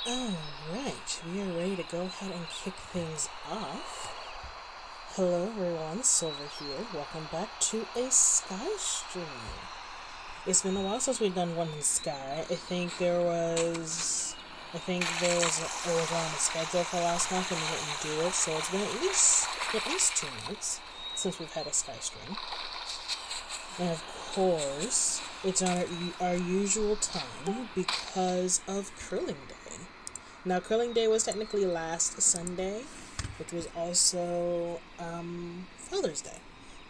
Alright, we are ready to go ahead and kick things off. Hello everyone, Silver here. Welcome back to a Sky stream. It's been a while since we've done one in Sky. I think there was on the schedule for last month and we didn't do it, so it's been at least 2 months since we've had a Sky stream. And of course, it's on our usual time because of Curling Day. Now, Curling Day was technically last Sunday, which was also Father's Day.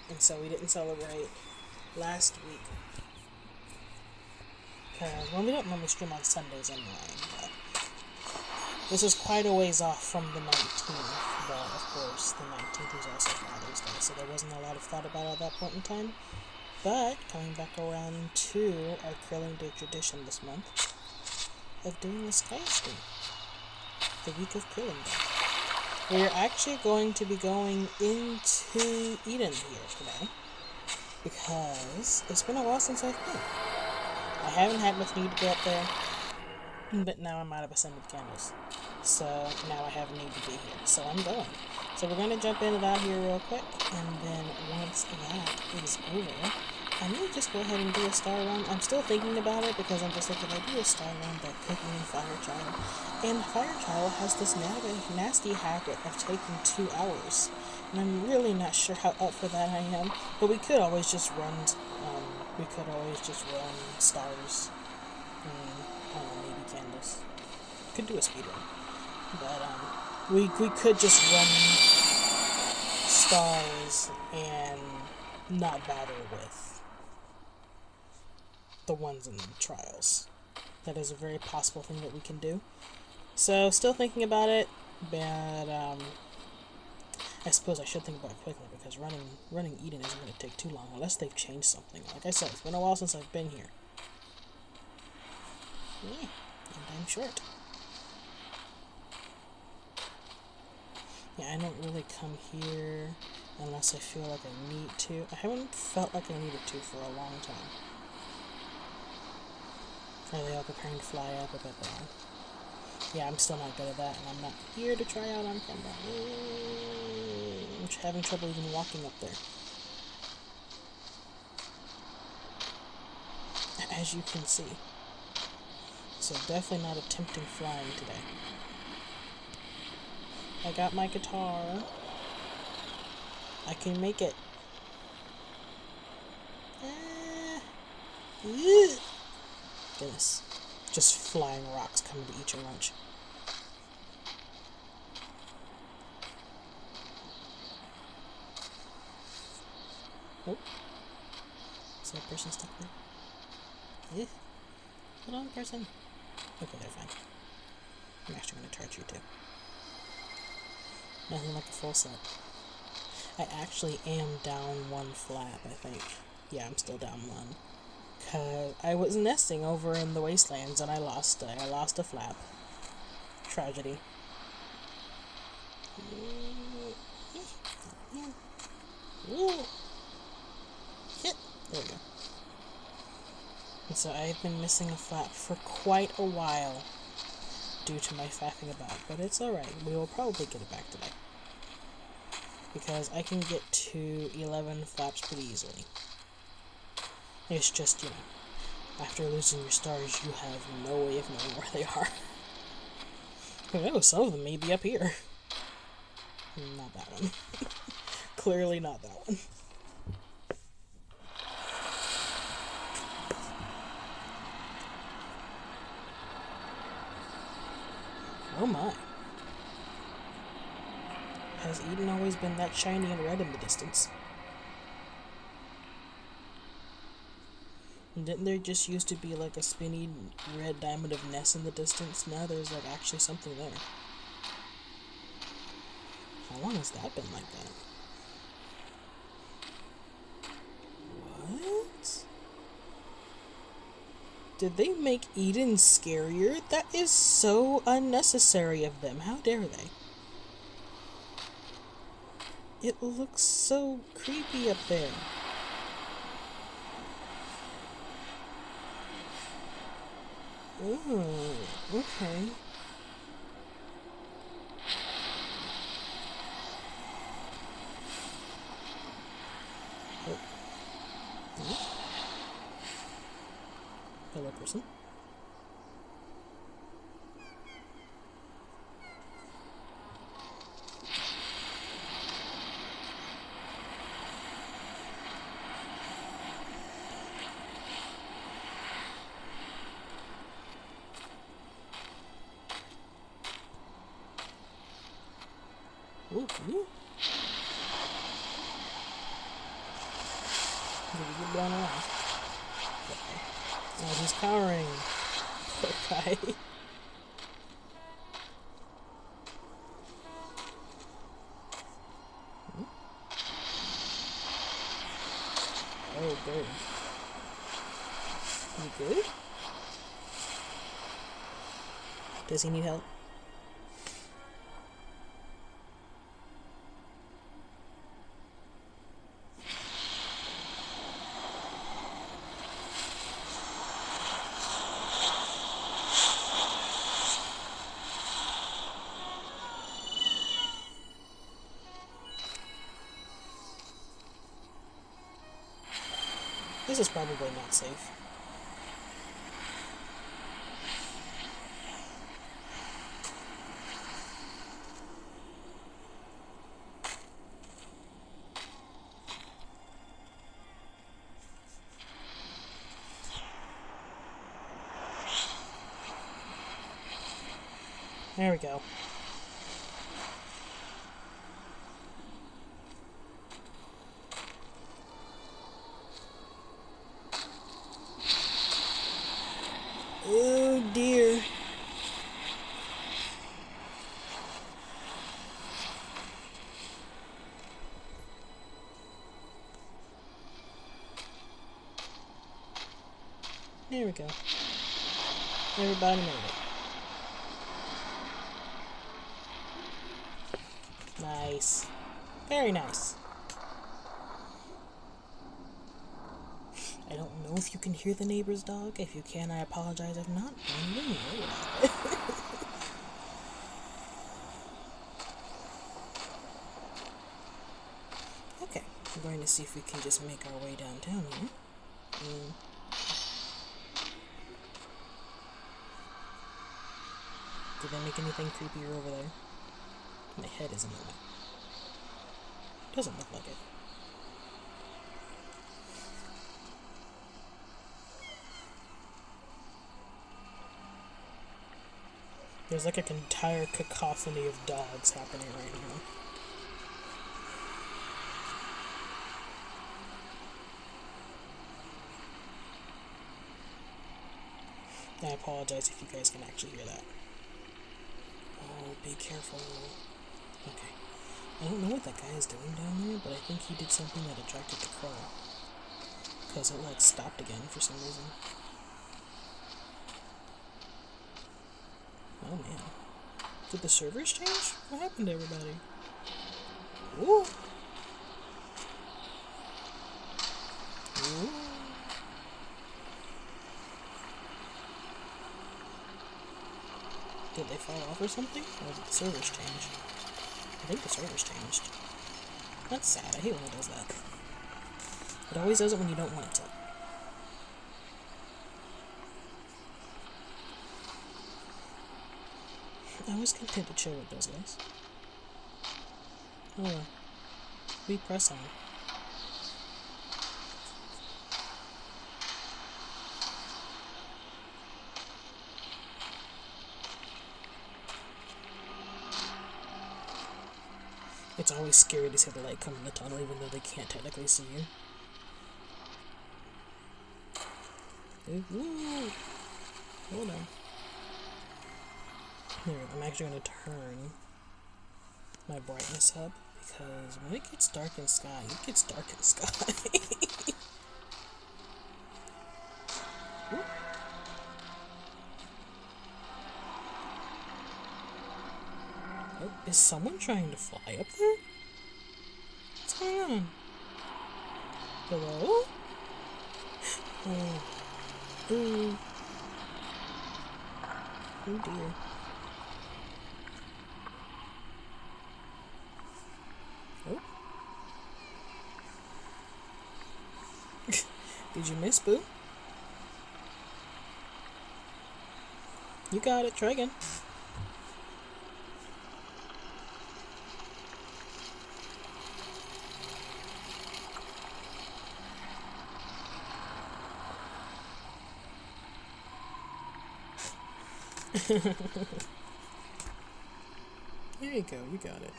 And so we didn't celebrate last week. Because, we don't normally stream on Sundays anyway, but this was quite a ways off from the 19th, but of course, the 19th was also Father's Day, so there wasn't a lot of thought about it at that point in time. But, coming back around to our Curling Day tradition this month of doing the Sky stream. The week of Curling Day. We're actually going to be going into Eden here today because it's been a while since I've been. I haven't had much need to go up there, but now I'm out of ascended candles. So now I have a need to be here. So I'm going. So we're going to jump into that here real quick, and then once that is over, I may just go ahead and do a star run. I'm still thinking about it because I'm just like, if I do a star run, that could mean Firechild. And Firechild has this nasty habit of taking 2 hours. And I'm really not sure how up for that I am. But we could always just run, stars and, I don't know, maybe candles. Could do a speed run. But, we could just run stars and not bother with the ones in the trials. That is a very possible thing that we can do. So, still thinking about it, but I suppose I should think about it quickly because running Eden isn't going to take too long unless they've changed something. Like I said, it's been a while since I've been here. Yeah, and I'm short. Yeah, I don't really come here unless I feel like I need to. I haven't felt like I needed to for a long time. Are they all preparing to fly up? I bet they are. Yeah, I'm still not good at that, and I'm not here to try out on camera. I'm having trouble even walking up there. As you can see. So definitely not attempting flying today. I got my guitar. I can make it. Goodness. Just flying rocks coming to eat your lunch. Oh. Is there a person stuck there? Yeah. Hold on, person. Okay, they're fine. I'm actually going to charge you too. Nothing like a full set. I actually am down 1 flap, I think. Yeah, I'm still down 1. Cause I was nesting over in the wastelands and I lost a flap. Tragedy. Hit. There we go. And so I've been missing a flap for quite a while due to my faffing about, but it's alright. We will probably get it back today. Because I can get to 11 flaps pretty easily. It's just, after losing your stars, you have no way of knowing where they are. Who knows, some of them may be up here. Not that one. Clearly not that one. Oh my. Has Eden always been that shiny and red in the distance? Didn't there just used to be like a spinny red diamond of Ness in the distance? Now there's like actually something there. How long has that been like that? What? Did they make Eden scarier? That is so unnecessary of them. How dare they? It looks so creepy up there. Ooh, okay. Hello, person. Ooh, ooh. Did he get blown off? Okay. Oh, he's cowering. Poor guy. Oh, good. You good? Does he need help? This is probably not safe. There we go. Oh dear. There we go. Everybody made it. Nice. Very nice. I don't know if you can hear the neighbor's dog. If you can, I apologize. If not, don't even worry about it. Okay, we're going to see if we can just make our way downtown here. Did they make anything creepier over there? My head is in the way. Doesn't look like it. There's like an entire cacophony of dogs happening right now. I apologize if you guys can actually hear that. Oh, be careful. Okay. I don't know what that guy is doing down there, but I think he did something that attracted the crow. Because it, like, stopped again for some reason. Oh, man. Did the servers change? What happened to everybody? Ooh! Ooh! Did they fall off or something? Or did the servers change? I think the servers changed. That's sad. I hate when it does that. It always does it when you don't want it to. I was content to chill with those guys. Oh well. We press on. It's always scary to see the light come in the tunnel even though they can't technically see you. Ooh. Hold on. Here, I'm actually going to turn my brightness up because when it gets dark in sky, it gets dark in sky. Oh, is someone trying to fly up there? What's going on? Hello? Oh. Ooh. Oh dear. Oh. Did you miss, Boo? You got it. Try again. There you go. You got it.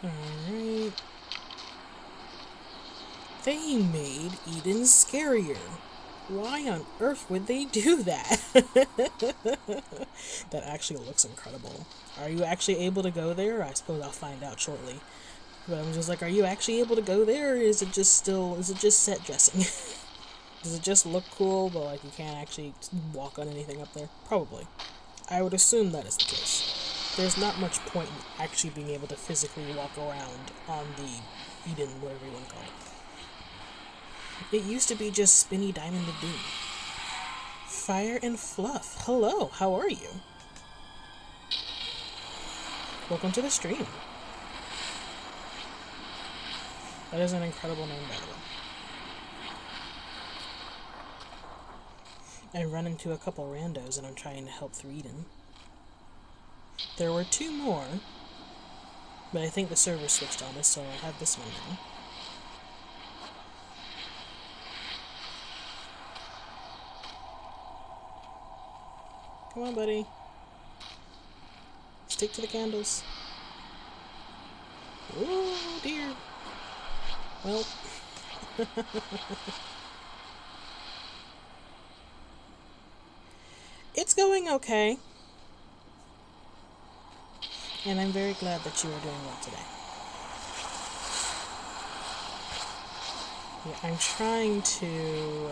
Alright. They made Eden scarier. Why on earth would they do that? That actually looks incredible. Are you actually able to go there? I suppose I'll find out shortly. But I'm just like, are you actually able to go there, or is it just set dressing? Does it just look cool, but like you can't actually walk on anything up there? Probably. I would assume that is the case. There's not much point in actually being able to physically walk around on the Eden, whatever you want to call it. It used to be just Spinny Diamond of Doom. Fire and Fluff. Hello, how are you? Welcome to the stream. That is an incredible name, by the way. I run into a couple randos and I'm trying to help through Eden. There were 2 more, but I think the server switched on us, so I'll have this one now. Come on, buddy. Stick to the candles. Oh, dear. Well. It's going okay. And I'm very glad that you are doing well today. Yeah, I'm trying to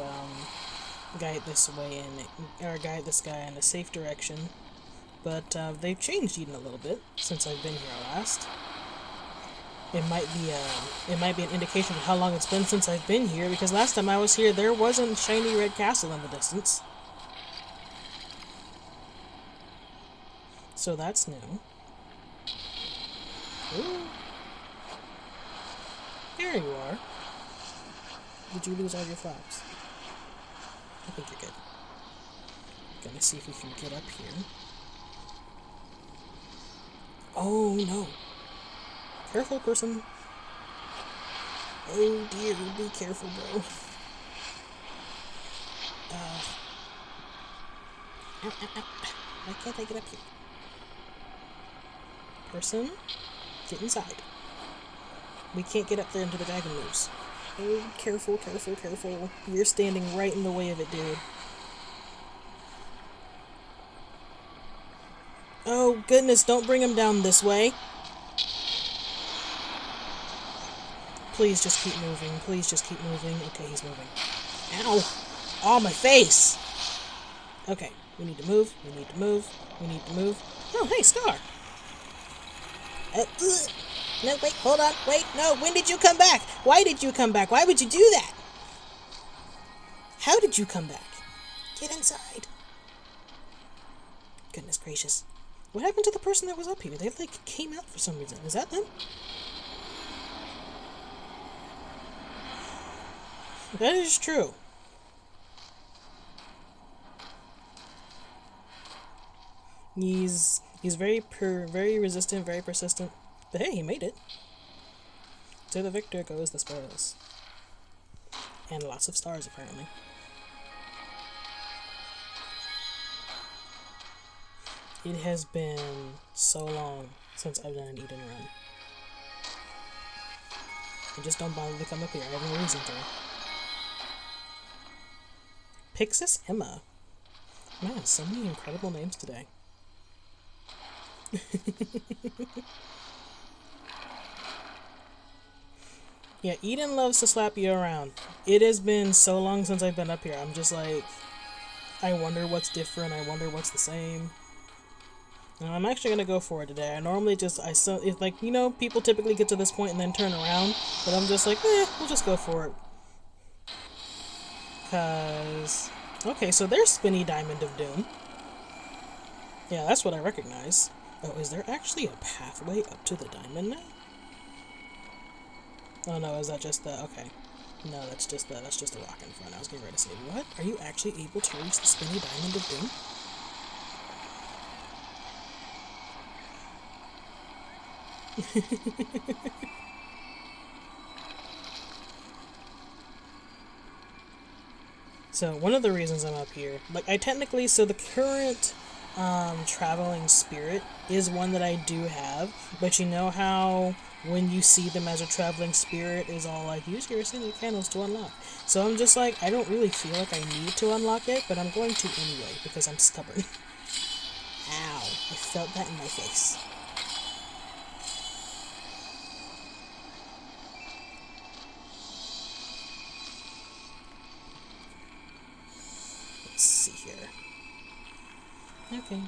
guide this guy in a safe direction, but they've changed Eden a little bit since I've been here last. It might be an indication of how long it's been since I've been here, because last time I was here there wasn't shiny red castle in the distance. So that's new. Ooh. There you are. Did you lose all your flaps? I think you're good. Gonna see if we can get up here. Oh no. Careful, person. Oh dear, be careful, bro. Why can't I get up here? Person, get inside. We can't get up there until the dragon moves. Oh, careful, careful, careful. You're standing right in the way of it, dude. Oh, goodness, don't bring him down this way. Please just keep moving. Please just keep moving. Okay, he's moving. Ow! Oh, my face! Okay, we need to move. We need to move. We need to move. Oh, hey, Star! No, wait, hold on. Wait, no, when did you come back? Why did you come back? Why would you do that? How did you come back? Get inside. Goodness gracious. What happened to the person that was up here? They, like, came out for some reason. Is that them? That is true. He's very resistant, very persistent. But hey, he made it. To the victor goes the spoils. And lots of stars, apparently. It has been so long since I've done an Eden run. I just don't bother to come up here. I have no reason to. Pixis Emma. Man, so many incredible names today. Yeah, Eden loves to slap you around. It has been so long since I've been up here. I'm just like, I wonder what's different. I wonder what's the same. And I'm actually gonna go for it today. I normally just, it's like, you know, people typically get to this point and then turn around. But I'm just like, we'll just go for it. Cause, okay, so there's Spinny Diamond of Doom. Yeah, that's what I recognize. Oh, is there actually a pathway up to the diamond now? Oh no, is that just the... okay. No, that's just a rock in front. I was getting ready to say, what? Are you actually able to reach the spinny diamond of doom? So one of the reasons I'm up here, like so the current traveling spirit is one that I do have, but you know how when you see them as a traveling spirit is all like, use your ascended candles to unlock. So I'm just like, I don't really feel like I need to unlock it, but I'm going to anyway because I'm stubborn. Ow, I felt that in my face. Let's see here. Okay.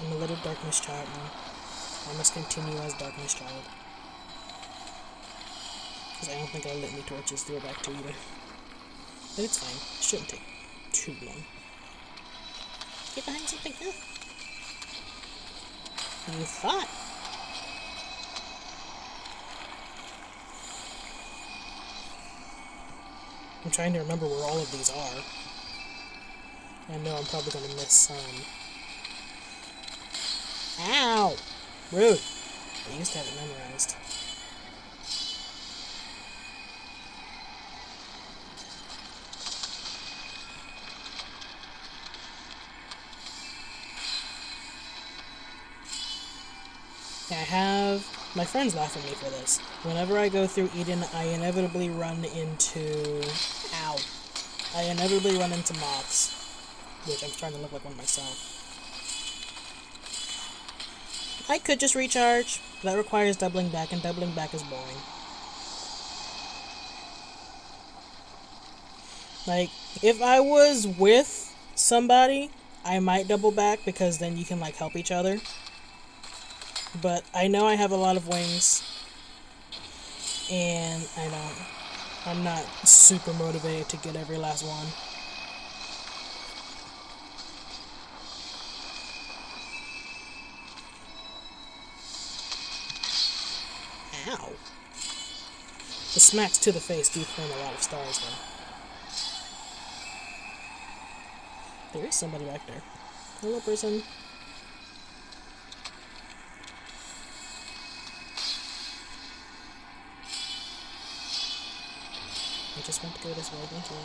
I'm a little darkness child now. I must continue as darkness child. Because I don't think I lit any torches to go back to either. But it's fine. It shouldn't take too long. Get behind something. Huh? You thought. I'm trying to remember where all of these are. I know I'm probably going to miss some. Ow! Rude. I used to have it memorized. I have... My friends laugh at me for this. Whenever I go through Eden, I inevitably run into... Ow. I inevitably run into moths. Which I'm trying to look like one myself. I could just recharge. That requires doubling back, and doubling back is boring. Like, if I was with somebody, I might double back, because then you can, like, help each other. But I know I have a lot of wings, and I'm not super motivated to get every last one. Ow. The smacks to the face do claim a lot of stars, though. There is somebody back there. Hello, person. I just want to go this way, thank you.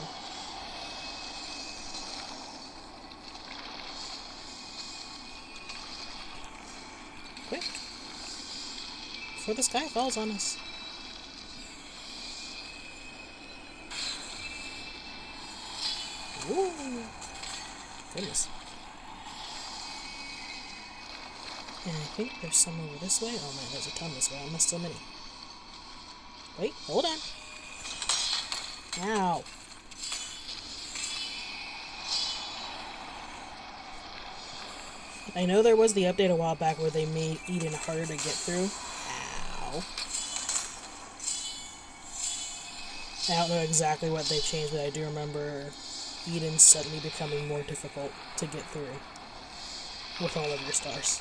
Quick. Before the sky falls on us. Woo! Goodness. And I think there's some over this way. Oh man, there's a ton this way. I missed so many. Wait, hold on. Ow. I know there was the update a while back where they made Eden harder to get through. Ow. I don't know exactly what they changed, but I do remember Eden suddenly becoming more difficult to get through with all of your stars.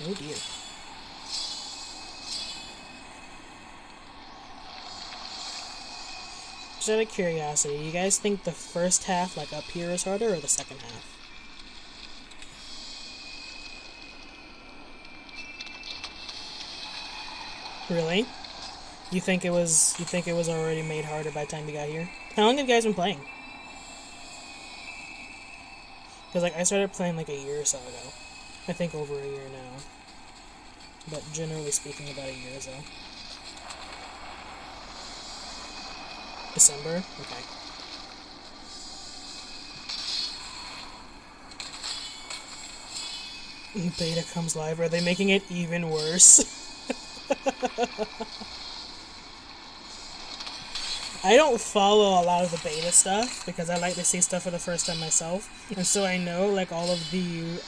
Oh dear. Just out of curiosity, you guys think the first half, like up here, is harder, or the second half? Really? You think it was already made harder by the time you got here? How long have you guys been playing? Because like I started playing like a year or so ago. I think over a year now. But generally speaking, about a year or so. December? Okay. Beta comes live. Are they making it even worse? I don't follow a lot of the beta stuff because I like to see stuff for the first time myself, and so I know like all of the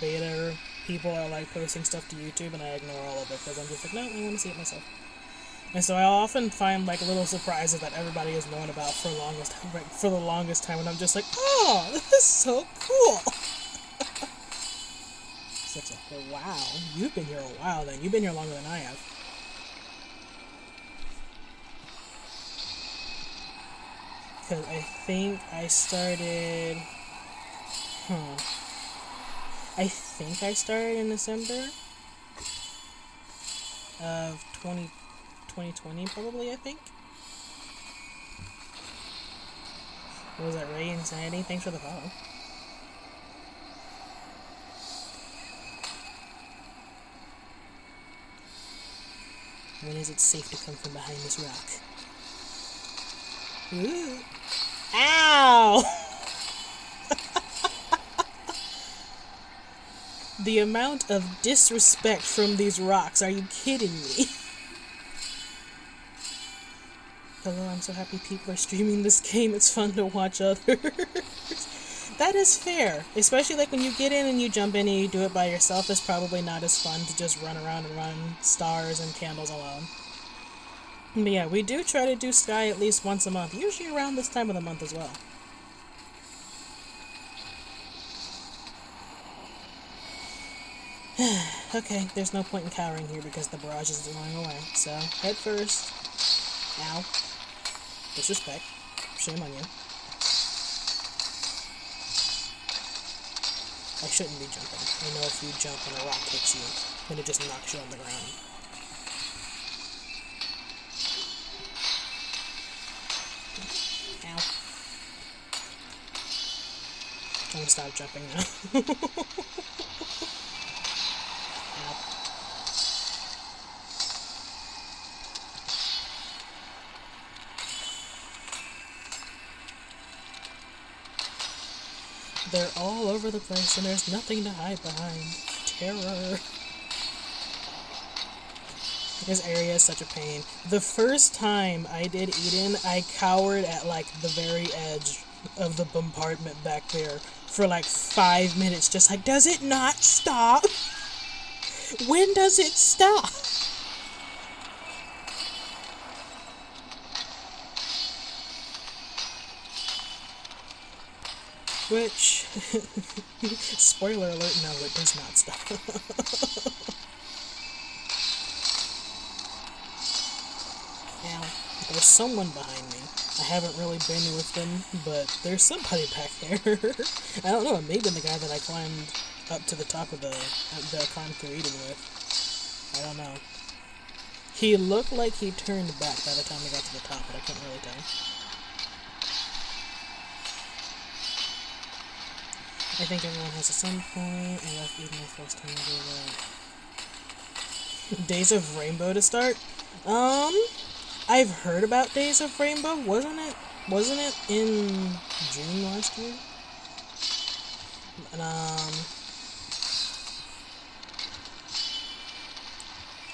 beta people are like posting stuff to YouTube, and I ignore all of it because I'm just like, no, I want to see it myself. And so I often find like little surprises that everybody has known about for the longest time, and I'm just like, oh, this is so cool. Such a wow. You've been here a while then. You've been here longer than I have. Because I think I started. I think I started in December of 2020, probably, I think. What was that, Ray Insanity? Thanks for the follow. When is it safe to come from behind this rock? Ooh. Ow! The amount of disrespect from these rocks, are you kidding me? Hello, I'm so happy people are streaming this game, it's fun to watch others. That is fair, especially like when you get in and you jump in and you do it by yourself, it's probably not as fun to just run around and run stars and candles alone. But yeah, we do try to do Sky at least once a month, usually around this time of the month as well. Okay, there's no point in cowering here because the barrage is going away, so head first. Ow. Disrespect. Shame on you. I shouldn't be jumping. I know if you jump and a rock hits you, then it just knocks you on the ground. Ow. I'm gonna stop jumping now. Ow. They're all over the place and there's nothing to hide behind. Terror. This area is such a pain. The first time I did Eden, I cowered at like the very edge of the bombardment back there for like 5 minutes, just like, does it not stop? When does it stop? Which, spoiler alert, no, it does not stop. Now, there's someone behind me. I haven't really been with them, but there's somebody back there. I don't know, it may have been the guy that I climbed up to the top of that I climbed through Eden with. I don't know. He looked like he turned back by the time we got to the top, but I couldn't really tell. I think everyone has at some point. I left Eden the first time I did that. Days of Rainbow to start? I've heard about Days of Rainbow. Wasn't it in June last year? And,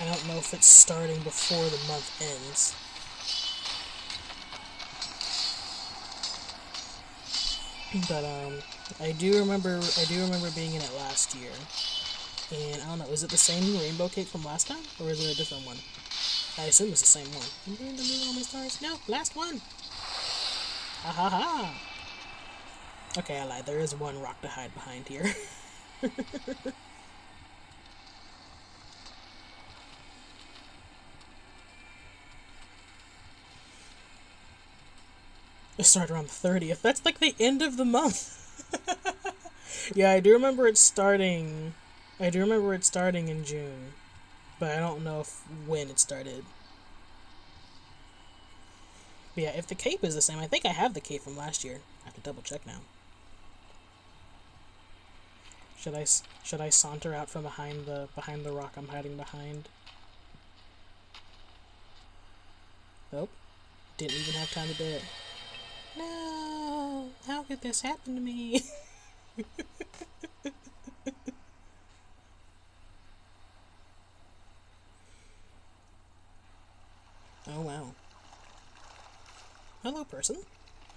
I don't know if it's starting before the month ends. But, I do remember being in it last year. And, I don't know, is it the same rainbow cake from last time? Or is it a different one? I assume it's the same one. I'm going to move all my stars. No, last one! Ha ha ha! Okay, I lied. There is one rock to hide behind here. It started around the 30th. That's like the end of the month. Yeah, I do remember it starting in June. But I don't know when it started. But yeah, if the cape is the same, I think I have the cape from last year. I have to double check now. Should I saunter out from behind the rock I'm hiding behind? Nope. Didn't even have time to do it. No! How could this happen to me? Oh wow. Hello, person.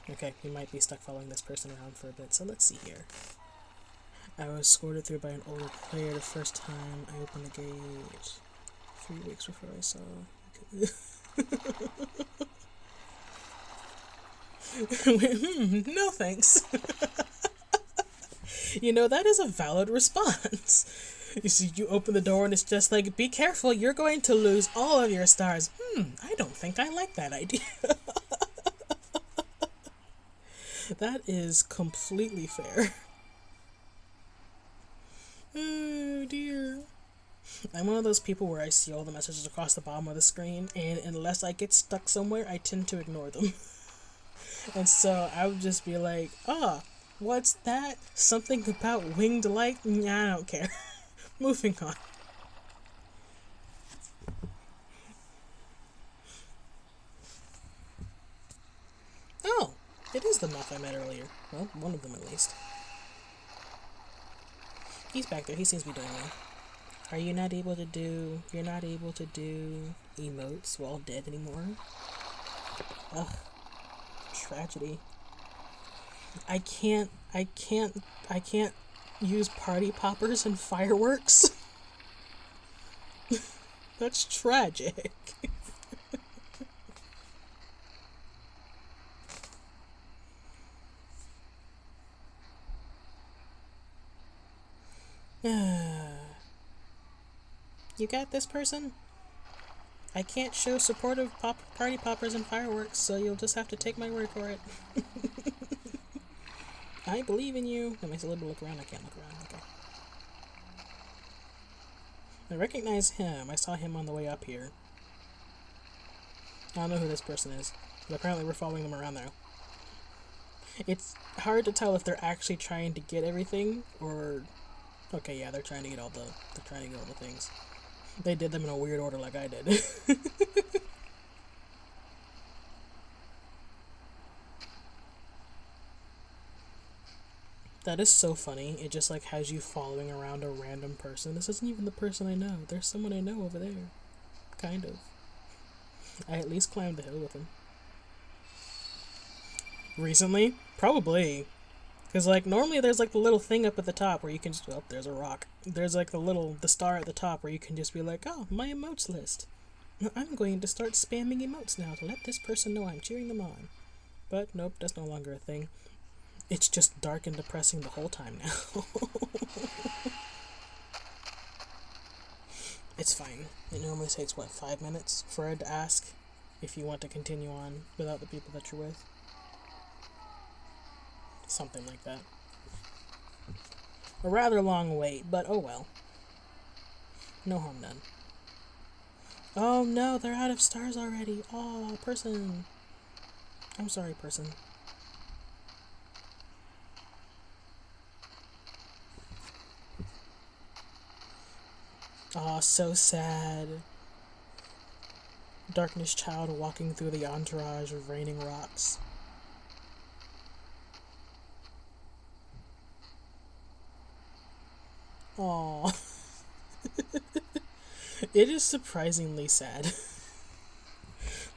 Okay, you might be stuck following this person around for a bit, so let's see here. I was escorted through by an older player the first time I opened the gate. 3 weeks before I saw... No thanks. You know, that is a valid response. You see, you open the door and it's just like, be careful, you're going to lose all of your stars. I don't think I like that idea. That is completely fair. Oh dear. I'm one of those people where I see all the messages across the bottom of the screen, and unless I get stuck somewhere, I tend to ignore them. And so I would just be like, oh, what's that? Something about winged light? Nah, I don't care. Moving on. Oh, it is the muff I met earlier. Well, one of them at least. He's back there. He seems to be doing well. Are you not able to do... You're not able to do emotes while dead anymore? Ugh. Tragedy. I can't use party poppers and fireworks. That's tragic. You got this, person? I can't show support of party poppers and fireworks, so you'll just have to take my word for it. I believe in you. Am I still able to look around? I can't look around. Okay. I recognize him. I saw him on the way up here. I don't know who this person is, but apparently we're following them around now. It's hard to tell if they're actually trying to get everything, or... Okay, yeah, they're trying to get all the things. They did them in a weird order like I did. That is so funny. It just like has you following around a random person. This isn't even the person I know. There's someone I know over there. Kind of. I at least climbed the hill with him. Recently? Probably. Because, like, normally there's, like, the little thing up at the top where you can just... Oh, there's a rock. There's, like, the star at the top where you can just be like, oh, my emotes list. I'm going to start spamming emotes now to let this person know I'm cheering them on. But, nope, that's no longer a thing. It's just dark and depressing the whole time now. It's fine. It normally takes, what, 5 minutes for it to ask if you want to continue on without the people that you're with? Something like that. A rather long wait, but oh well. No harm done. Oh no, they're out of stars already. Oh, person. I'm sorry, person. Oh, so sad. Darkness child walking through the entourage of raining rocks. Aww. It is surprisingly sad.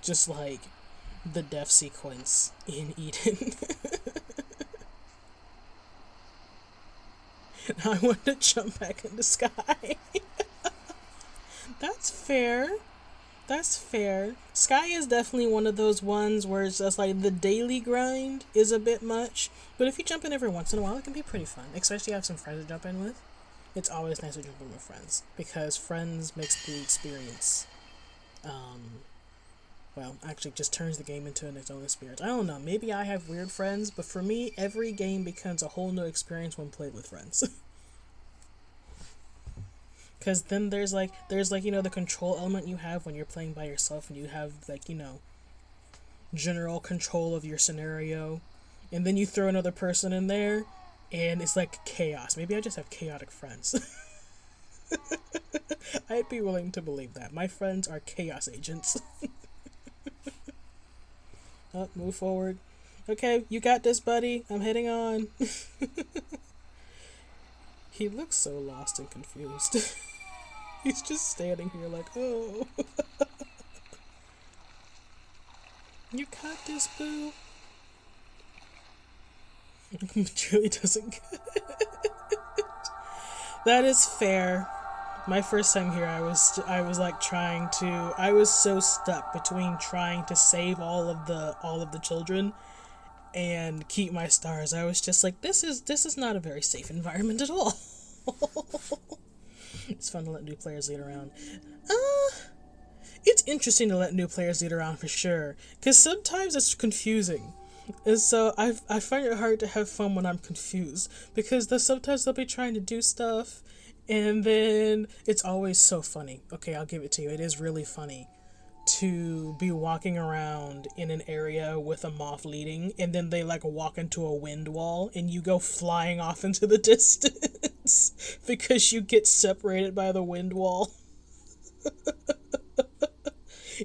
Just like the death sequence in Eden. Now I want to jump back into Sky. That's fair. That's fair. Sky is definitely one of those ones where it's just like the daily grind is a bit much. But if you jump in every once in a while, it can be pretty fun. Especially if you have some friends to jump in with. It's always nice to jump in with friends, because friends makes the experience, well, actually just turns the game into its own experience. I don't know, maybe I have weird friends, but for me, every game becomes a whole new experience when played with friends. Because then there's like, you know, the control element you have when you're playing by yourself, and you have, like, you know, general control of your scenario, and then you throw another person in there, and it's like chaos. Maybe I just have chaotic friends. I'd be willing to believe that. My friends are chaos agents. Oh, move forward. Okay, you got this, buddy. I'm heading on. He looks so lost and confused. He's just standing here like, oh. You got this, boo. Julie doesn't get it. That is fair. My first time here, I was like I was so stuck between trying to save all of the children and keep my stars. I was just like, this is not a very safe environment at all. It's fun to let new players lead around. It's interesting to let new players lead around for sure, because sometimes it's confusing. And so I find it hard to have fun when I'm confused, because sometimes they'll be trying to do stuff, and then it's always so funny. Okay, I'll give it to you. It is really funny to be walking around in an area with a moth leading, and then they like walk into a wind wall, and you go flying off into the distance because you get separated by the wind wall.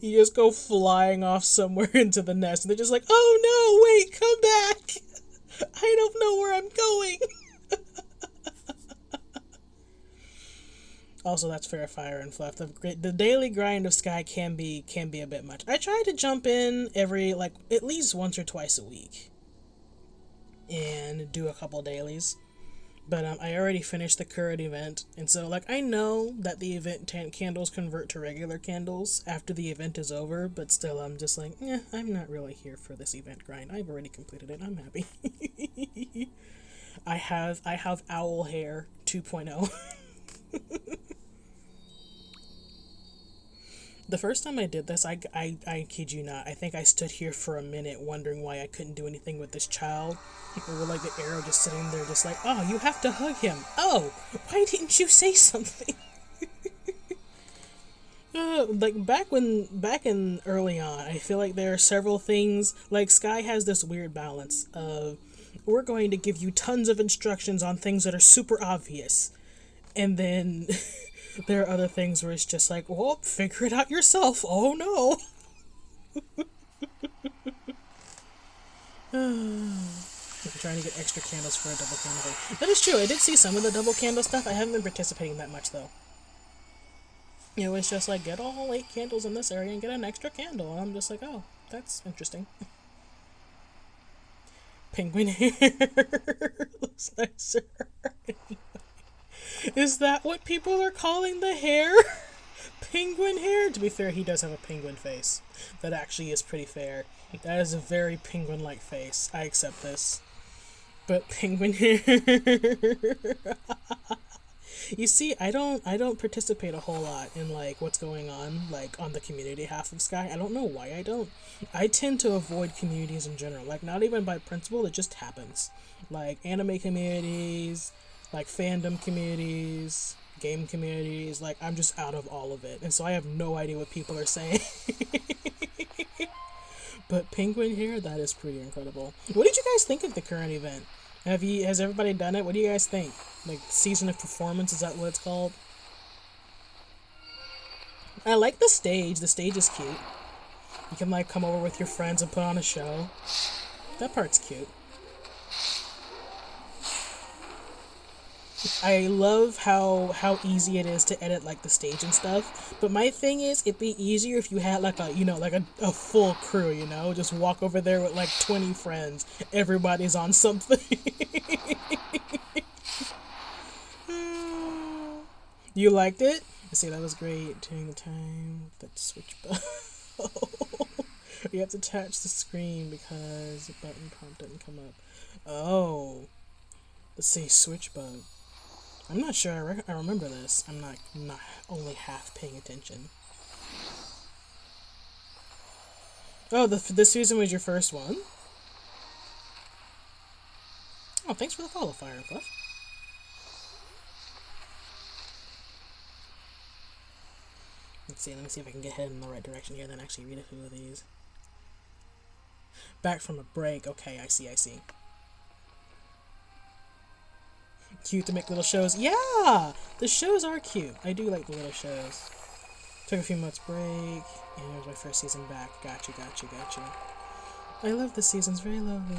You just go flying off somewhere into the nest, and they're just like, oh no, wait, come back! I don't know where I'm going! Also, that's fair, fire and fluff. The daily grind of Sky can be a bit much. I try to jump in every, like, at least once or twice a week and do a couple dailies. But I already finished the current event, and so, like, I know that the event candles convert to regular candles after the event is over, but still, I'm just like, I'm not really here for this event grind. I've already completed it. I'm happy. I have owl hair 2.0. The first time I did this, I kid you not, I think I stood here for a minute wondering why I couldn't do anything with this child. Or like the arrow just sitting there just like, oh, you have to hug him. Oh, why didn't you say something? Like back in early on, I feel like there are several things, like Sky has this weird balance of, we're going to give you tons of instructions on things that are super obvious. And then there are other things where it's just like, well, figure it out yourself. Oh no. I'm trying to get extra candles for a double candle thing. That is true. I did see some of the double candle stuff. I haven't been participating that much though. It was just like, get all 8 candles in this area and get an extra candle. And I'm just like, oh, that's interesting. Penguin hair looks nicer. Is that what people are calling the hair? Penguin hair? To be fair, he does have a penguin face. That actually is pretty fair. That is a very penguin-like face. I accept this. But penguin hair. You see, I don't participate a whole lot in like what's going on like on the community half of Sky. I don't know why I don't. I tend to avoid communities in general. Like not even by principle, it just happens. Like anime communities, like fandom communities, game communities, like I'm just out of all of it. And so I have no idea what people are saying. But penguin hair, that is pretty incredible. What did you guys think of the current event? Has everybody done it? What do you guys think? Like season of performance, is that what it's called? I like the stage. The stage is cute. You can like come over with your friends and put on a show. That part's cute. I love how easy it is to edit like the stage and stuff, but my thing is it'd be easier if you had like a full crew, you know, just walk over there with like 20 friends, everybody's on something. You liked it? I see, that was great. During the time that switch button. You have to attach the screen because the button prompt didn't come up. Oh, let's see, switch bug. I'm not sure. I remember this. I'm not only half paying attention. Oh, this season was your first one? Oh, thanks for the follow, Fire and Fluff. Let me see if I can get headed in the right direction here, then actually read a few of these. Back from a break. Okay, I see. Cute to make little shows. Yeah! The shows are cute. I do like the little shows. Took a few months break, and it was my first season back. Gotcha. I love this season. It's very lovely.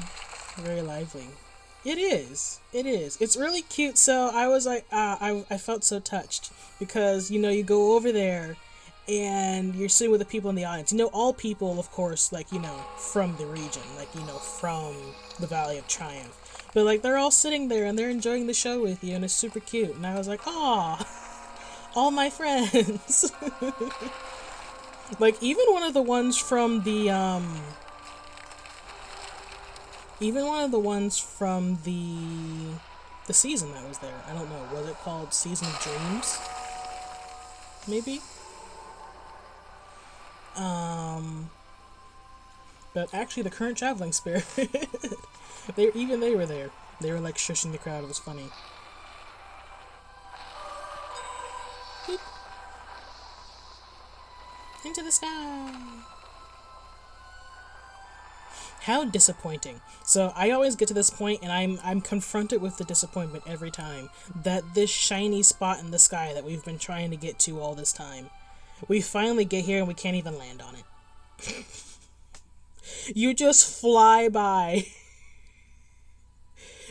Very lively. It is. It's really cute. So I was like, I felt so touched. Because, you know, you go over there, and you're sitting with the people in the audience. You know, all people, of course, like, you know, from the region. Like, you know, from the Valley of Triumph. But, like, they're all sitting there, and they're enjoying the show with you, and it's super cute. And I was like, aw, All my friends. Like, even one of the ones from the, even one of the ones from the season that was there. I don't know. Was it called Season of Dreams? Maybe? But actually, the current traveling spirit, they were there. They were like shushing the crowd. It was funny. Boop. Into the sky. How disappointing. So I always get to this point and I'm confronted with the disappointment every time that this shiny spot in the sky that we've been trying to get to all this time, we finally get here and we can't even land on it. You just fly by.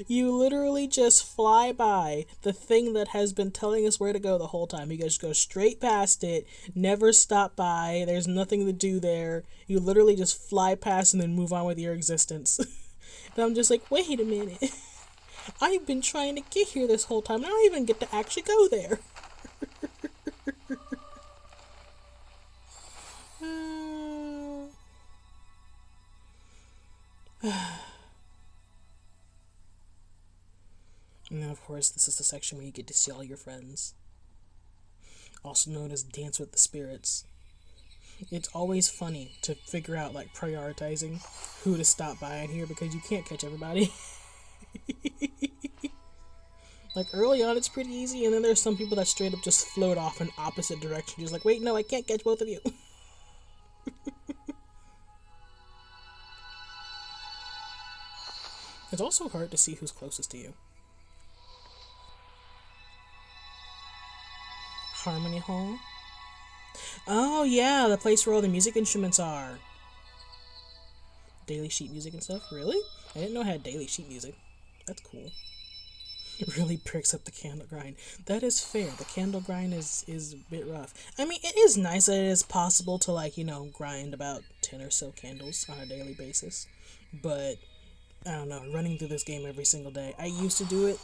You literally just fly by the thing that has been telling us where to go the whole time. You guys go straight past it, never stop by, there's nothing to do there. You literally just fly past and then move on with your existence. And I'm just like, wait a minute. I've been trying to get here this whole time, and I don't even get to actually go there. And then, of course, this is the section where you get to see all your friends. Also known as Dance with the Spirits. It's always funny to figure out, like, prioritizing who to stop by in here because you can't catch everybody. Like, early on, it's pretty easy, and then there's some people that straight up just float off in opposite directions. Just like, wait, no, I can't catch both of you. It's also hard to see who's closest to you. Harmony Hall. Oh, yeah, the place where all the music instruments are. Daily sheet music and stuff? Really? I didn't know it had daily sheet music. That's cool. It really pricks up the candle grind. That is fair. The candle grind is a bit rough. I mean, it is nice that it is possible to, like, you know, grind about 10 or so candles on a daily basis. But, I don't know, running through this game every single day. I used to do it,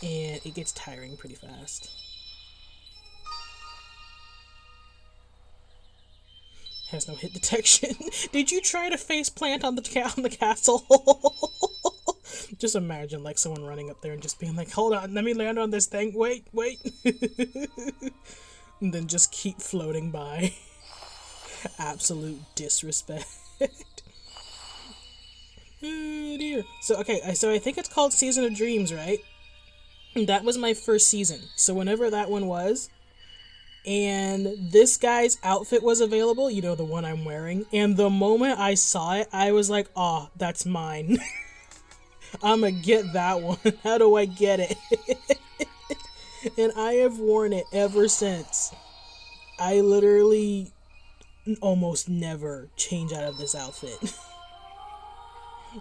and it gets tiring pretty fast. Has no hit detection. Did you try to face plant on the castle? Just imagine like someone running up there and just being like, hold on, let me land on this thing. Wait. And then just keep floating by. Absolute disrespect. Oh dear. So okay, so I think it's called Season of Dreams, right? That was my first season. So whenever that one was, and this guy's outfit was available, you know, the one I'm wearing, and the moment I saw it, I was like, oh, that's mine. I'ma get that one. How do I get it? And I have worn it ever since. I literally almost never change out of this outfit.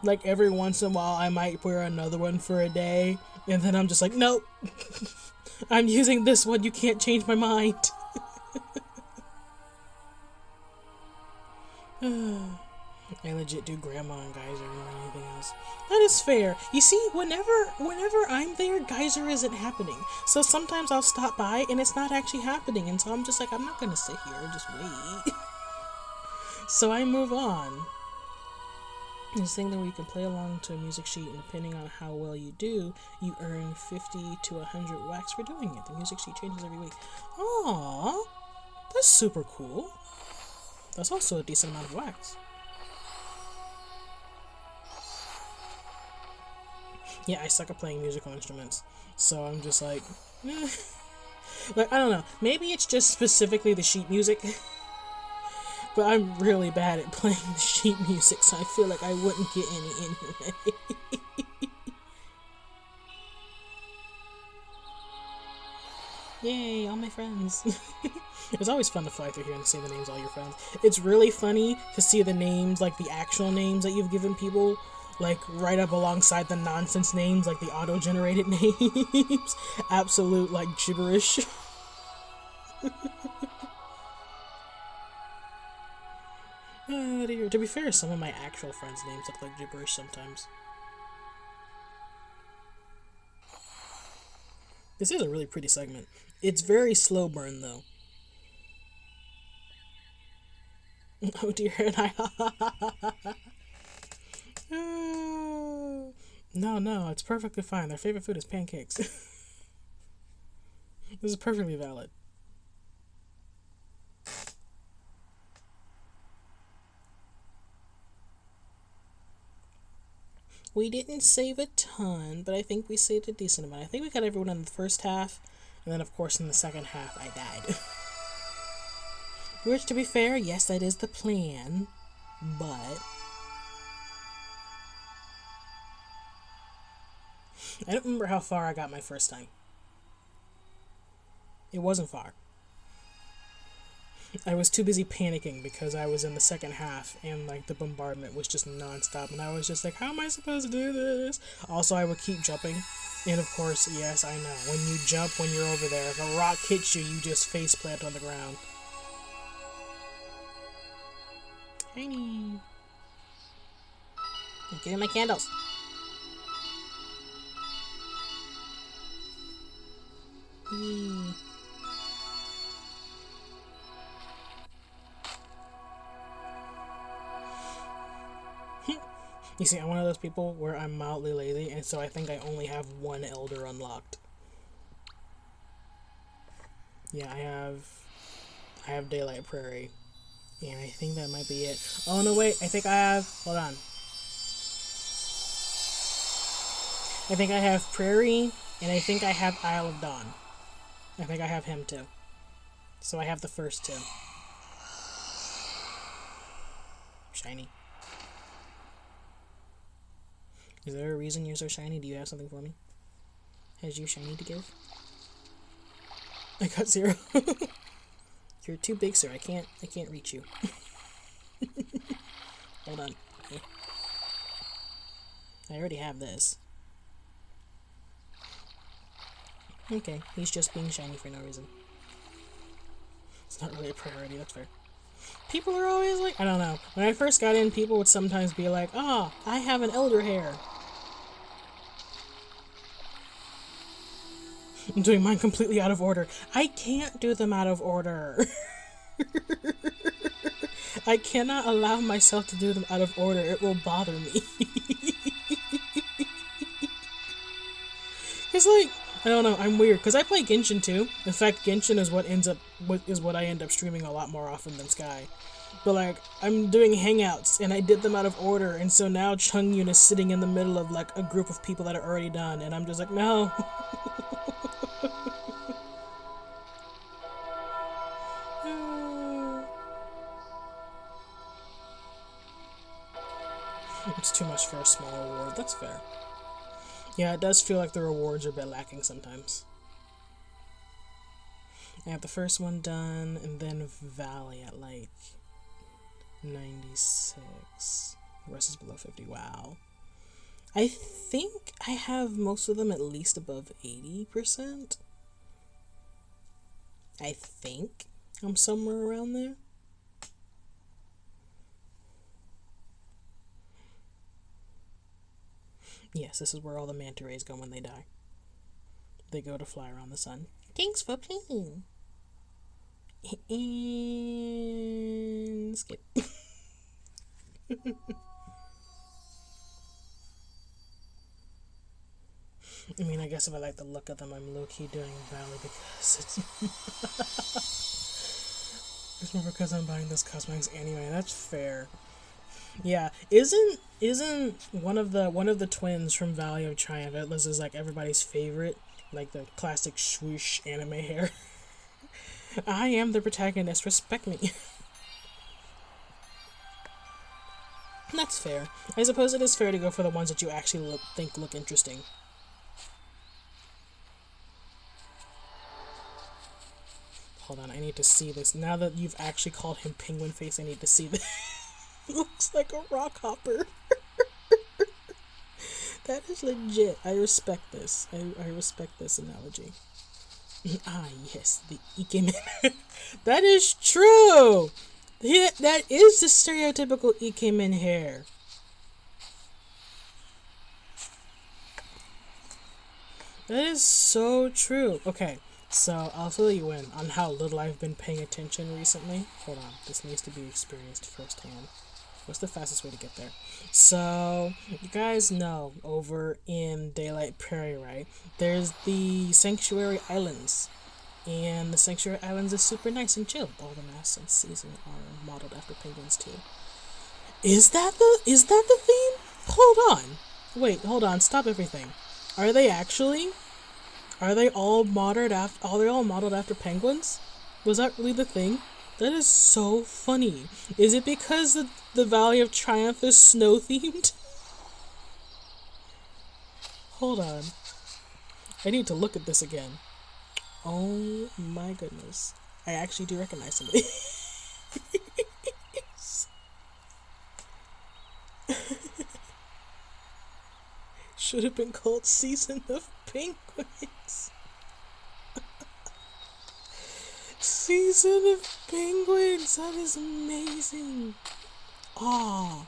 Like, every once in a while, I might wear another one for a day, and then I'm just like, nope. I'm using this one, you can't change my mind. I legit do grandma and geyser or anything else. That is fair. You see, whenever I'm there, geyser isn't happening. So sometimes I'll stop by and it's not actually happening, and so I'm just like, I'm not gonna sit here and just wait. So I move on. This thing that where you can play along to a music sheet, and depending on how well you do, you earn 50 to 100 wax for doing it. The music sheet changes every week. Aww, that's super cool. That's also a decent amount of wax. Yeah, I suck at playing musical instruments, so I'm just like, eh. Like, I don't know, maybe it's just specifically the sheet music. But I'm really bad at playing the sheet music, so I feel like I wouldn't get any anyway. Yay, all my friends. It's always fun to fly through here and see the names of all your friends. It's really funny to see the names, like the actual names that you've given people, like right up alongside the nonsense names, like the auto-generated names. Absolute, like, gibberish. Oh dear. To be fair, some of my actual friends' names look like gibberish sometimes. This is a really pretty segment. It's very slow burn, though. Oh dear, and no, it's perfectly fine. Their favorite food is pancakes. This is perfectly valid. We didn't save a ton, but I think we saved a decent amount. I think we got everyone in the first half, and then of course in the second half I died. Which, to be fair, yes, that is the plan, but I don't remember how far I got my first time. It wasn't far. I was too busy panicking because I was in the second half and like the bombardment was just non-stop, and I was just like, how am I supposed to do this? Also, I would keep jumping, and of course, yes, I know, when you jump when you're over there, if a rock hits you, you just face plant on the ground. Tiny. Give me my candles. Yee. You see, I'm one of those people where I'm mildly lazy, and so I think I only have one elder unlocked. Yeah, I have Daylight Prairie, and I think that might be it. Oh no, wait, I think I have, hold on. I think I have Prairie, and I think I have Isle of Dawn. I think I have him too. So I have the first two. Shiny. Is there a reason you're so shiny? Do you have something for me? Has you shiny to give? I got 0. You're too big, sir. I can't reach you. Hold on. Okay. I already have this. Okay, he's just being shiny for no reason. It's not really a priority, that's fair. People are always like, I don't know. When I first got in, people would sometimes be like, ah, I have an elder hair. I'm doing mine completely out of order. I can't do them out of order. I cannot allow myself to do them out of order. It will bother me. It's like, I don't know, I'm weird, because I play Genshin too. In fact, Genshin is what I end up streaming a lot more often than Sky. But like, I'm doing hangouts, and I did them out of order, and so now Chungyun is sitting in the middle of like a group of people that are already done, and I'm just like, no. It's too much for a small reward, that's fair. Yeah, it does feel like the rewards are a bit lacking sometimes. I have the first one done, and then Valley at like 96. The rest is below 50. Wow. I think I have most of them at least above 80%. I think I'm somewhere around there. Yes, this is where all the manta rays go when they die. They go to fly around the sun. Thanks for playing. And skip. I mean, I guess if I like the look of them, I'm low-key doing Valley because it's... It's more because I'm buying those cosmetics anyway. That's fair. Yeah, isn't one of the twins from Valley of Triumph? Atlas is like everybody's favorite, like the classic swoosh anime hair. I am the protagonist. Respect me. That's fair. I suppose it is fair to go for the ones that you actually think look interesting. Hold on, I need to see this. Now that you've actually called him Penguin Face, I need to see this. Looks like a rock hopper. That is legit. I respect this. I respect this analogy. Ah, yes, the Ikemen. That is true! That is the stereotypical Ikemen hair. That is so true. Okay, So, I'll fill you in on how little I've been paying attention recently. Hold on, this needs to be experienced firsthand. What's the fastest way to get there? So, you guys know, over in Daylight Prairie, right? There's the Sanctuary Islands. And the Sanctuary Islands is super nice and chill. All the masks in season are modeled after penguins, too. Is that the theme? Hold on. Wait, hold on. Stop everything. Are they actually? Are they all modeled after penguins? Was that really the thing? That is so funny. Is it because the Valley of Triumph is snow themed? Hold on. I need to look at this again. Oh my goodness. I actually do recognize somebody. Should have been called Season of Penguins. Season of Penguins. That is amazing. Aw.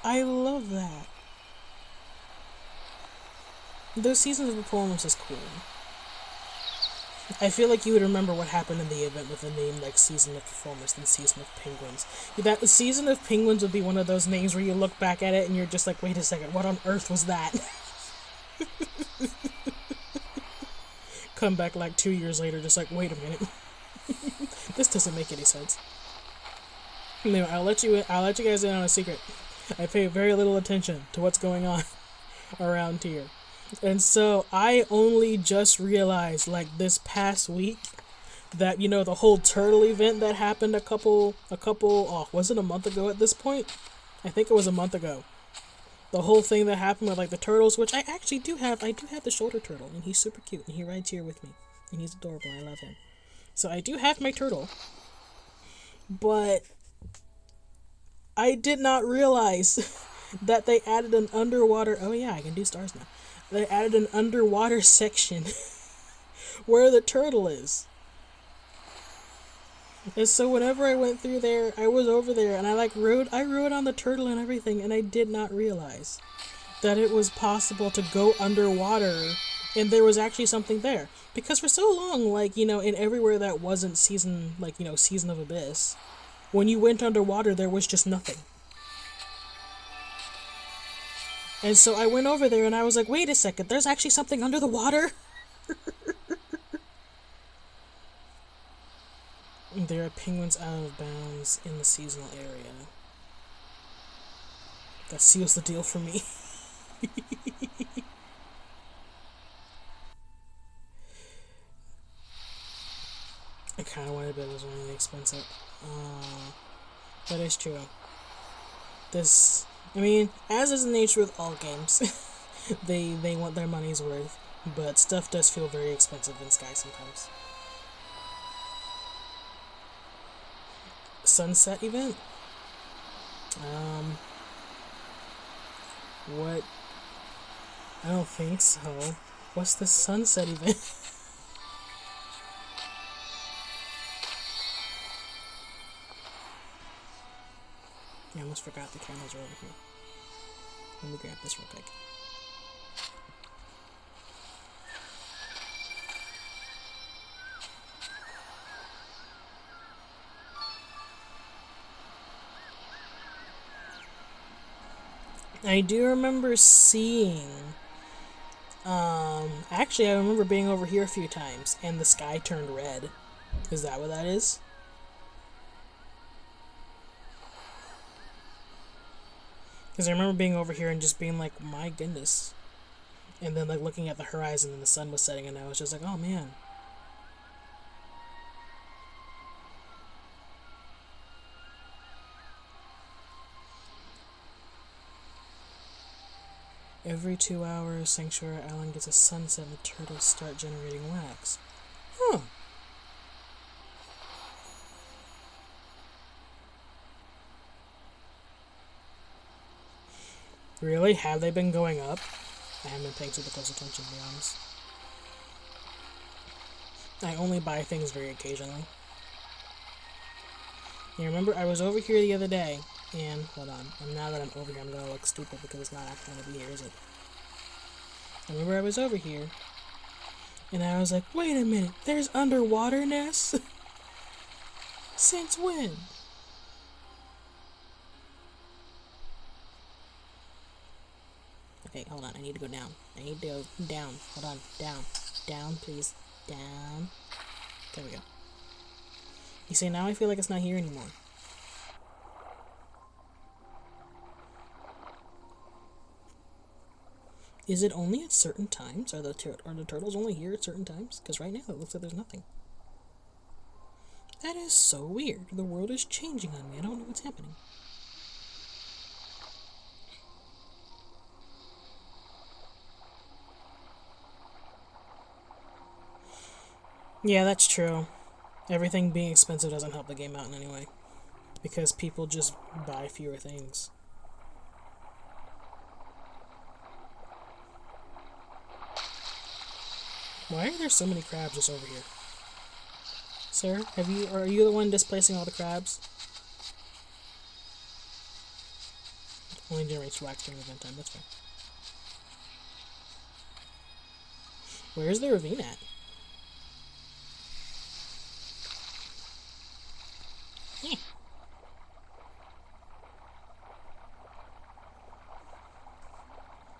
I love that. The Seasons of Performance is cool. I feel like you would remember what happened in the event with a name like Season of Performance than Season of Penguins. That the Season of Penguins would be one of those names where you look back at it and you're just like, wait a second, what on earth was that? Come back like 2 years later, just like, wait a minute. This doesn't make any sense. Anyway, I'll let you guys in on a secret. I pay very little attention to what's going on around here. And so I only just realized, like, this past week that, you know, the whole turtle event that happened was it a month ago at this point? I think it was a month ago. The whole thing that happened with, like, the turtles, which I actually do have the shoulder turtle, and he's super cute, and he rides here with me, and he's adorable, I love him. So I do have my turtle, but I did not realize that they added an underwater, oh yeah, I can do stars now. They added an underwater section where the turtle is. And so whenever I went through there, I was over there and I rode on the turtle and everything, and I did not realize that it was possible to go underwater and there was actually something there. Because for so long, like, you know, in everywhere that wasn't Season of Abyss, when you went underwater, there was just nothing. And so I went over there and I was like, wait a second, there's actually something under the water? There are penguins out of bounds in the seasonal area. That seals the deal for me. I kind of wanted, but it was really expensive. That is true. I mean, as is the nature with all games, they want their money's worth, but stuff does feel very expensive in Sky sometimes. Sunset event? What? I don't think so. What's the sunset event? I almost forgot the cameras are over here. Let me grab this real quick. I do remember seeing, actually I remember being over here a few times and the sky turned red. Is that what that is? Because I remember being over here and just being like, my goodness. And then like looking at the horizon and the sun was setting and I was just like, oh man. Every 2 hours, Sanctuary Island gets a sunset and the turtles start generating wax. Huh. Really? Have they been going up? I haven't been paying super close attention, to be honest. I only buy things very occasionally. You remember, I was over here the other day, and, hold on, and now that I'm over here, I'm gonna look stupid because it's not actually gonna be here, is it? I remember I was over here, And I was like, wait a minute, there's underwater nests? Since when? Okay, hold on, I need to go down. I need to go down. Hold on, down. Down, please. Down. There we go. You see, now I feel like it's not here anymore. Is it only at certain times? Are the turtles only here at certain times? Because right now it looks like there's nothing. That is so weird. The world is changing on me. I don't know what's happening. Yeah, that's true. Everything being expensive doesn't help the game out in any way. Because people just buy fewer things. Why are there so many crabs just over here? Sir, are you the one displacing all the crabs? Only generates wax during event time, that's fine. Where's the ravine at?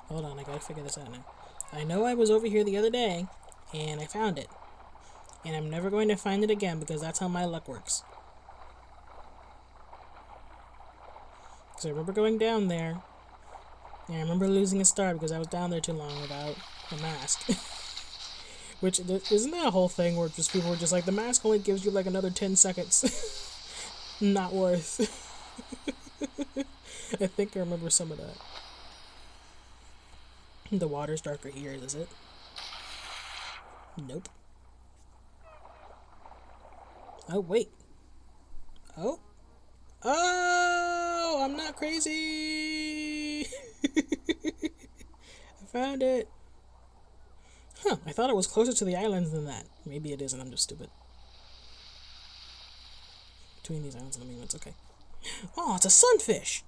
Hold on, I gotta figure this out now. I know I was over here the other day, and I found it. And I'm never going to find it again because that's how my luck works. Because I remember going down there, and I remember losing a star because I was down there too long without a mask. Which, isn't that a whole thing where just people were just like, the mask only gives you like another 10 seconds? Not worth. I think I remember some of that. The water's darker here, is it? Nope. Oh, wait. Oh? Oh! I'm not crazy! I found it! Huh, I thought it was closer to the islands than that. Maybe it isn't, I'm just stupid. Between these islands and the mainlands, okay. Oh, it's a sunfish!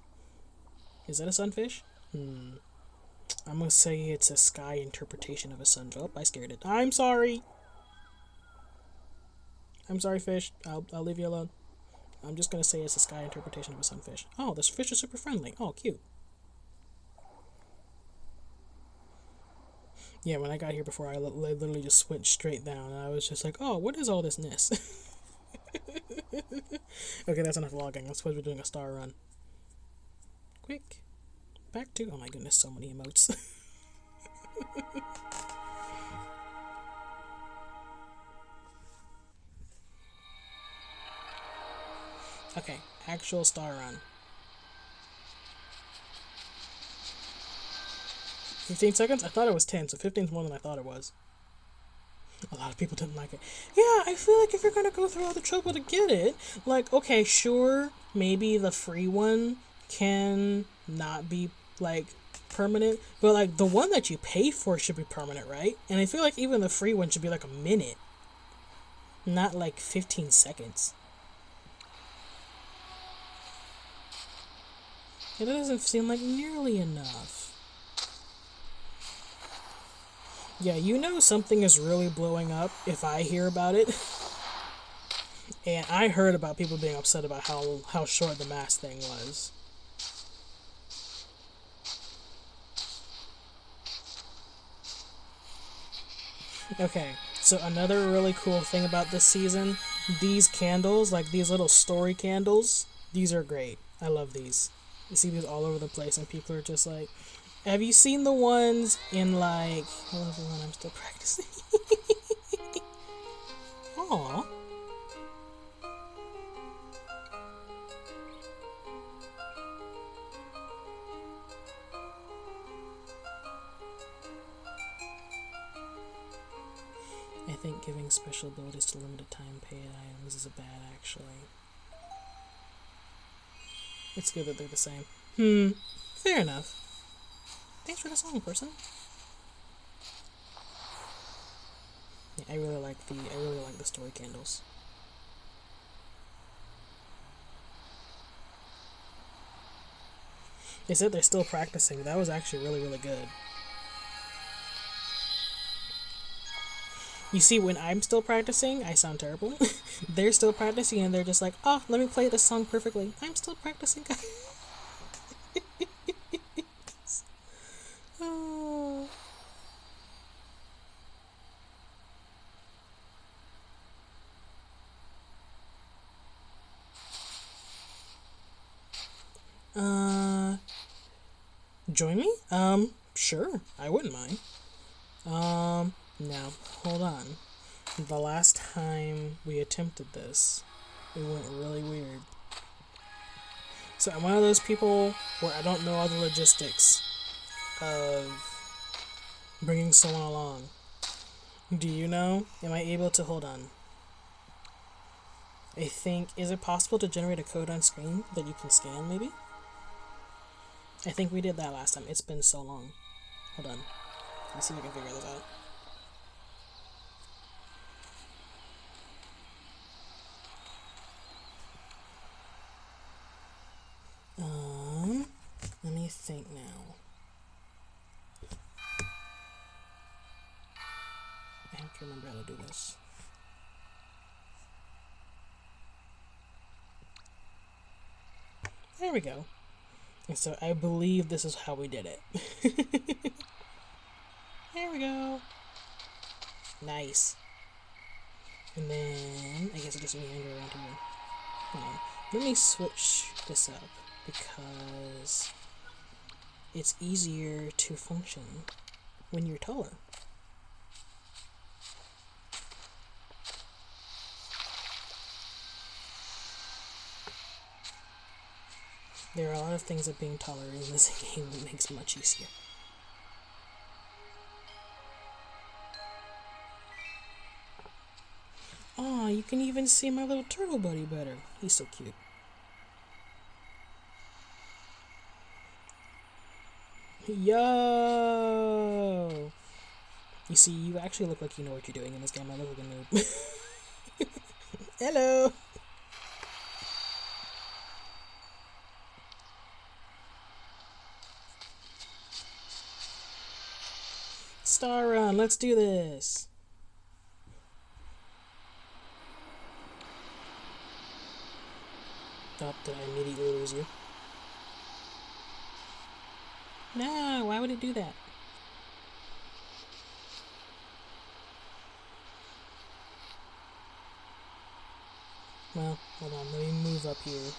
Is that a sunfish? I'm gonna say it's a sky interpretation of a sunfish. Oh, I scared it. I'm sorry! I'm sorry, fish. I'll leave you alone. I'm just gonna say it's a sky interpretation of a sunfish. Oh, this fish is super friendly. Oh, cute. Yeah, when I got here before, I literally just went straight down, and I was just like, oh, what is all this nest? Okay, that's enough vlogging. Let's suppose we're doing a star run. Quick. Back to... Oh my goodness, so many emotes. Okay, actual star run. 15 seconds? I thought it was 10, so 15 is more than I thought it was. A lot of people didn't like it. Yeah, I feel like if you're gonna go through all the trouble to get it, like, okay, sure, maybe the free one can not be, like, permanent, but, like, the one that you pay for should be permanent, right? And I feel like even the free one should be, like, a minute. Not, like, 15 seconds. It doesn't seem like nearly enough. Yeah, you know something is really blowing up if I hear about it. And I heard about people being upset about how short the mask thing was. Okay, so another really cool thing about this season, these candles, like these little story candles, these are great. I love these. You see these all over the place and people are just like, have you seen the ones in like... Hello everyone, I'm still practicing. Aww. I think giving special abilities to limited time paid items is bad, actually. It's good that they're the same. Fair enough. Thanks for the song, person. Yeah, I really like the story candles. They said they're still practicing. That was actually really, really good. You see, when I'm still practicing, I sound terrible. They're still practicing and they're just like, oh, let me play this song perfectly. I'm still practicing, guys. Oh. Join me? Sure. I wouldn't mind. Now, hold on. The last time we attempted this, it went really weird. So I'm one of those people where I don't know all the logistics of bringing someone along. Do you know? Am I able to hold on? I think, is it possible to generate a code on screen that you can scan, maybe? I think we did that last time. It's been so long. Hold on. Let's see if I can figure this out. Let me think now. I have to remember how to do this. There we go. And so I believe this is how we did it. There we go. Nice. And then I guess I just meander around here. Let me switch this up because it's easier to function when you're taller. There are a lot of things that being taller in this game that makes much easier. Aw, you can even see my little turtle buddy better. He's so cute. Yo! You see, you actually look like you know what you're doing in this game. I look like a noob. Hello! Star run, let's do this! Oh, did I immediately lose you? No, why would it do that? Well, hold on, let me move up here.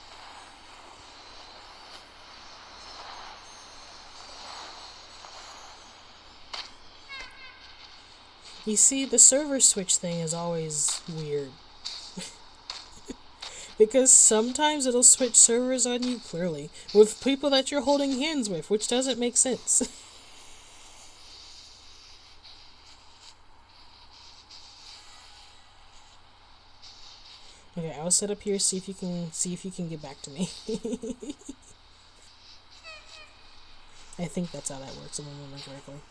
You see, the server switch thing is always weird. Because sometimes it'll switch servers on you, clearly, with people that you're holding hands with, which doesn't make sense. Okay, I'll set up here, see if you can get back to me. I think that's how that works, if I remember correctly.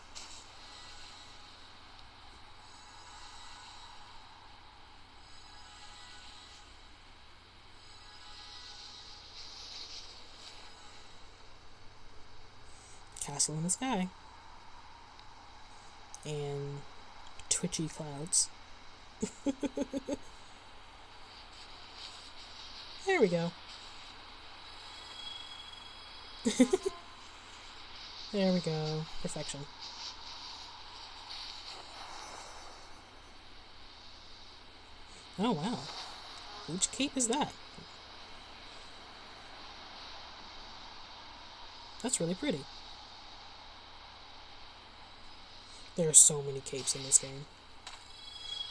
Castle in the sky. And twitchy clouds. There we go. There we go. Perfection. Oh wow. Which cape is that? That's really pretty. There are so many capes in this game.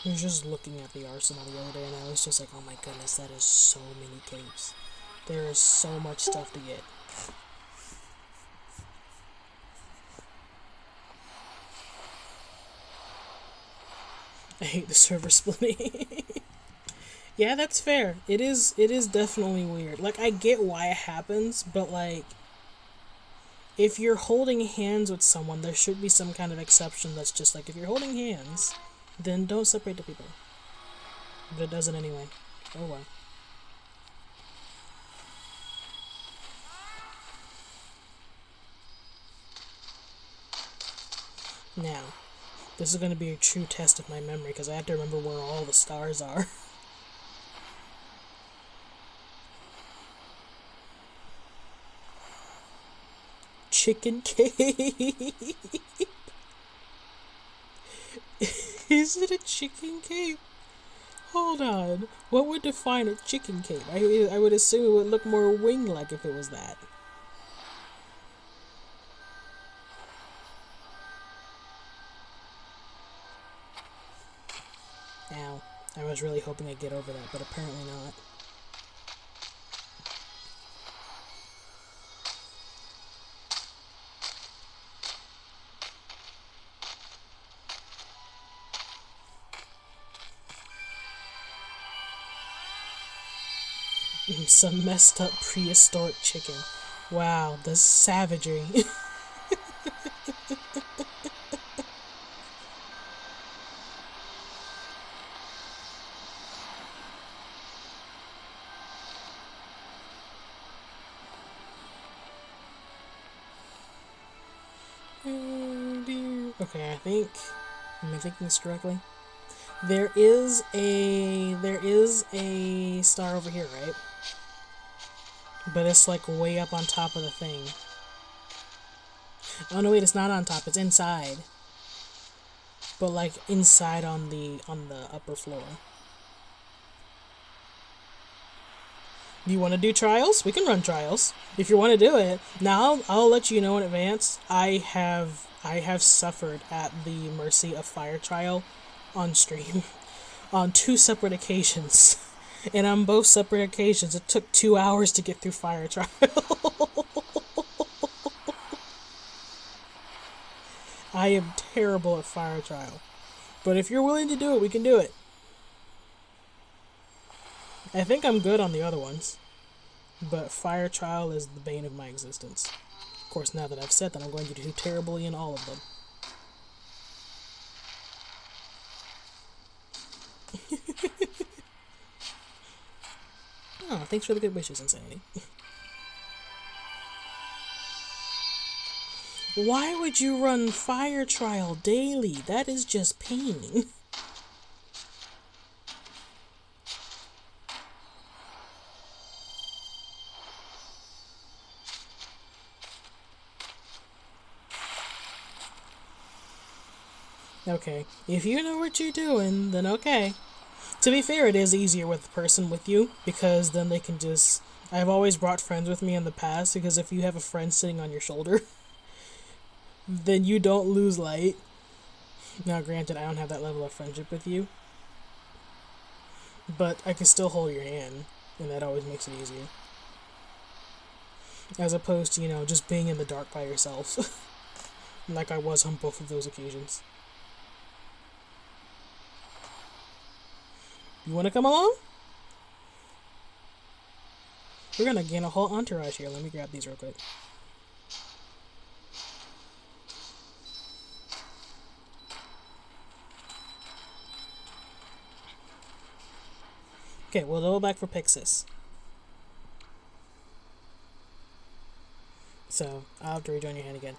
I was just looking at the arsenal the other day and I was just like, oh my goodness, that is so many capes. There is so much stuff to get. I hate the server splitting. Yeah, that's fair. It is definitely weird. Like, I get why it happens, but like, if you're holding hands with someone, there should be some kind of exception that's just like, if you're holding hands, then don't separate the people. But it does it anyway. Oh well. Now, This is going to be a true test of my memory, because I have to remember where all the stars are. Chicken cape! Is it a chicken cape? Hold on. What would define a chicken cape? I would assume it would look more wing-like if it was that. Ow. I was really hoping I'd get over that, but apparently not. Some messed up prehistoric chicken. Wow, the savagery. Oh dear. Okay, am I thinking this correctly? There is a star over here, right? But it's like way up on top of the thing. Oh no, wait, it's not on top, it's inside. But like inside on the upper floor. You want to do trials? We can run trials if you want to do it. Now I'll let you know in advance. I have suffered at the mercy of fire trial on stream on 2 separate occasions. And on both separate occasions, it took 2 hours to get through fire trial. I am terrible at fire trial. But if you're willing to do it, we can do it. I think I'm good on the other ones. But fire trial is the bane of my existence. Of course, now that I've said that, I'm going to do terribly in all of them. Oh, thanks for the good wishes, Insanity. Why would you run fire trial daily? That is just pain. Okay, if you know what you're doing, then okay. To be fair, it is easier with the person with you, because then they can just... I've always brought friends with me in the past, because if you have a friend sitting on your shoulder, then you don't lose light. Now, granted, I don't have that level of friendship with you, but I can still hold your hand, and that always makes it easier. As opposed to, you know, just being in the dark by yourself, like I was on both of those occasions. You want to come along? We're going to gain a whole entourage here. Let me grab these real quick. Okay, we'll double back for Pixis. So, I'll have to rejoin your hand again.